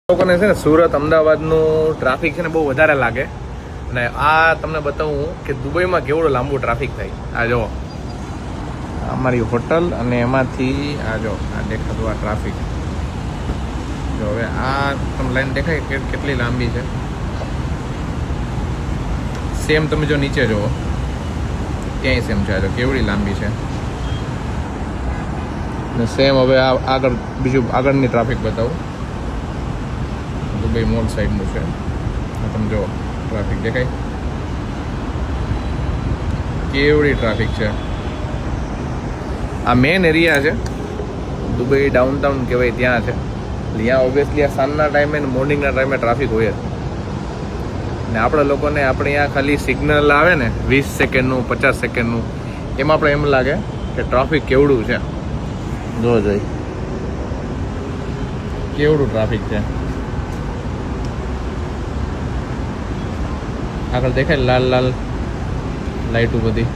લોકોને છે ને સુરત અમદાવાદનું ટ્રાફિક છે ને બહુ વધારે લાગે, અને આ તમને બતાવું કે દુબઈમાં કેવડો લાંબુ ટ્રાફિક થાય. આ જો અમારી હોટલ અને એમાંથી આ જો આ દેખાતું આ ટ્રાફિક. જો હવે આ તમને લાઈન દેખાય કે કેટલી લાંબી છે. સેમ તમે જો નીચે જુઓ ત્યાંય સેમ છે. આ જો કેવડી લાંબી છે. ને સેમ હવે આ આગળ બીજું આગળની ટ્રાફિક બતાવું. દુબઈ મોલ સાઈડનું છે. તમે જો ટ્રાફિક દેખાય કેવડી ટ્રાફિક છે. આ મેન એરિયા છે દુબઈ ડાઉનટાઉન કહેવાય ત્યાં છે. ત્યાં ઓબ્વિયસલી આ સાંજના ટાઈમે ને મોર્નિંગના ટાઈમે ટ્રાફિક હોય જ. ને આપણા લોકોને આપણે અહીંયા ખાલી સિગ્નલ આવે ને 20 સેકન્ડનું 50 સેકન્ડનું, એમાં આપણે એમ લાગે કે ટ્રાફિક કેવડું છે. જો જોઈ કેવડું ટ્રાફિક છે. આગળ દેખાય લાલ લાલ લાઈટો બધી.